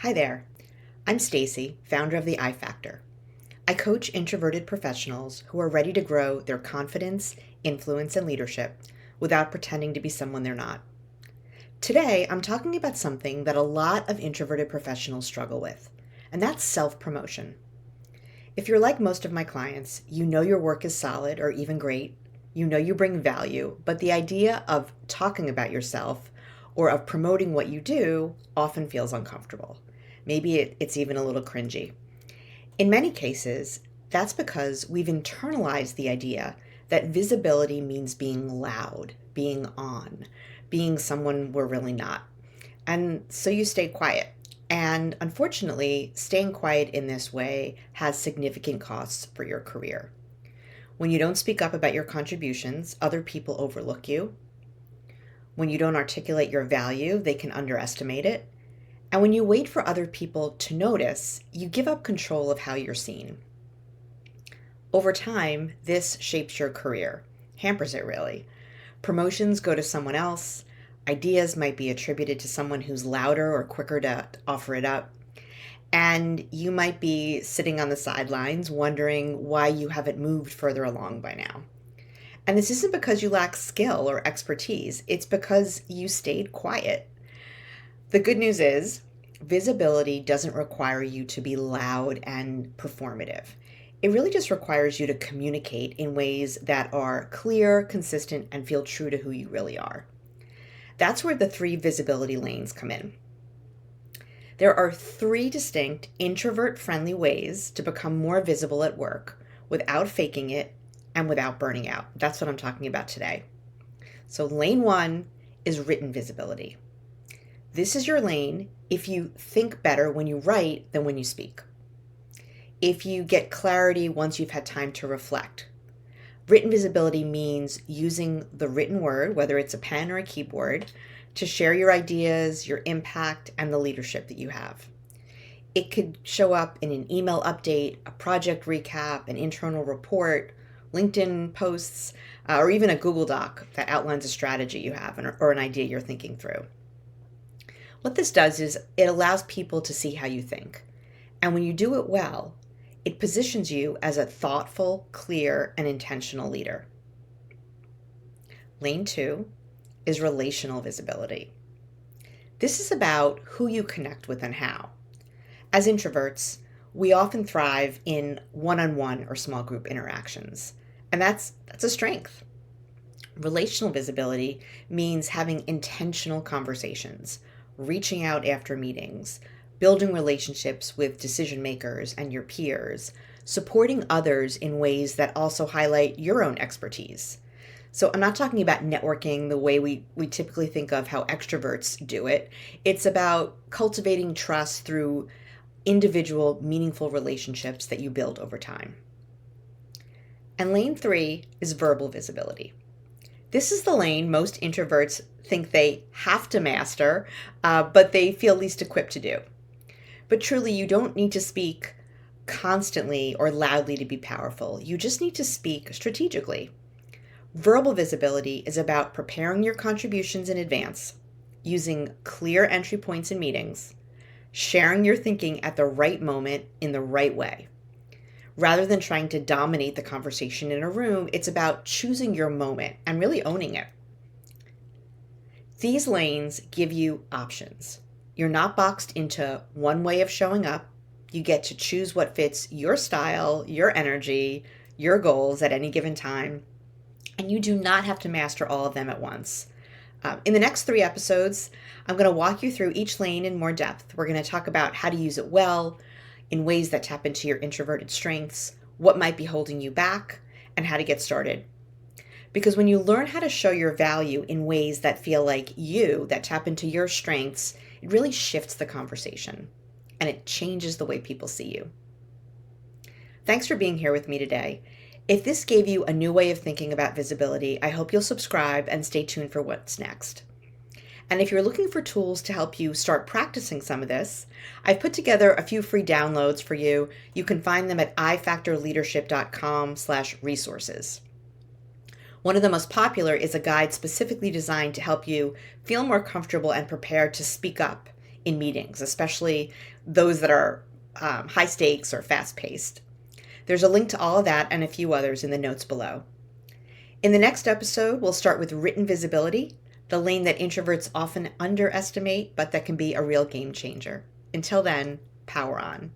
Hi there. I'm Stacy, founder of the I Factor. I coach introverted professionals who are ready to grow their confidence, influence, and leadership without pretending to be someone they're not. Today, I'm talking about something that a lot of introverted professionals struggle with, and that's self-promotion. If you're like most of my clients, you know your work is solid or even great. You know you bring value, but the idea of talking about yourself or of promoting what you do often feels uncomfortable. Maybe it's even a little cringy. In many cases, that's because we've internalized the idea that visibility means being loud, being on, being someone we're really not. And so you stay quiet. And unfortunately, staying quiet in this way has significant costs for your career. When you don't speak up about your contributions, other people overlook you. When you don't articulate your value, they can underestimate it. And when you wait for other people to notice, you give up control of how you're seen. Over time, this shapes your career, hampers it really. Promotions go to someone else, ideas might be attributed to someone who's louder or quicker to offer it up, and you might be sitting on the sidelines wondering why you haven't moved further along by now. And this isn't because you lack skill or expertise, it's because you stayed quiet. The good news is, visibility doesn't require you to be loud and performative. It really just requires you to communicate in ways that are clear, consistent, and feel true to who you really are. That's where the 3 visibility lanes come in. There are 3 distinct introvert-friendly ways to become more visible at work without faking it and without burning out. That's what I'm talking about today. So lane 1 is written visibility. This is your lane if you think better when you write than when you speak. If you get clarity once you've had time to reflect. Written visibility means using the written word, whether it's a pen or a keyboard, to share your ideas, your impact, and the leadership that you have. It could show up in an email update, a project recap, an internal report, LinkedIn posts, or even a Google Doc that outlines a strategy you have or an idea you're thinking through. What this does is it allows people to see how you think. And when you do it well, it positions you as a thoughtful, clear, and intentional leader. Lane 2 is relational visibility. This is about who you connect with and how. As introverts, we often thrive in one-on-one or small group interactions, and that's a strength. Relational visibility means having intentional conversations, reaching out after meetings, building relationships with decision makers and your peers, supporting others in ways that also highlight your own expertise. So I'm not talking about networking the way we typically think of how extroverts do it. It's about cultivating trust through individual, meaningful relationships that you build over time. And lane 3 is verbal visibility. This is the lane most introverts think they have to master, but they feel least equipped to do. But truly, you don't need to speak constantly or loudly to be powerful. You just need to speak strategically. Verbal visibility is about preparing your contributions in advance, using clear entry points in meetings, sharing your thinking at the right moment in the right way. Rather than trying to dominate the conversation in a room, it's about choosing your moment and really owning it. These lanes give you options. You're not boxed into one way of showing up. You get to choose what fits your style, your energy, your goals at any given time, and you do not have to master all of them at once. In the next 3 episodes, I'm going to walk you through each lane in more depth. We're going to talk about how to use it well, in ways that tap into your introverted strengths, what might be holding you back, and how to get started. Because when you learn how to show your value in ways that feel like you, that tap into your strengths, it really shifts the conversation and it changes the way people see you. Thanks for being here with me today. If this gave you a new way of thinking about visibility, I hope you'll subscribe and stay tuned for what's next. And if you're looking for tools to help you start practicing some of this, I've put together a few free downloads for you. You can find them at ifactorleadership.com/resources. One of the most popular is a guide specifically designed to help you feel more comfortable and prepared to speak up in meetings, especially those that are high stakes or fast paced. There's a link to all of that and a few others in the notes below. In the next episode, we'll start with written visibility, the lane that introverts often underestimate, but that can be a real game changer. Until then, power on.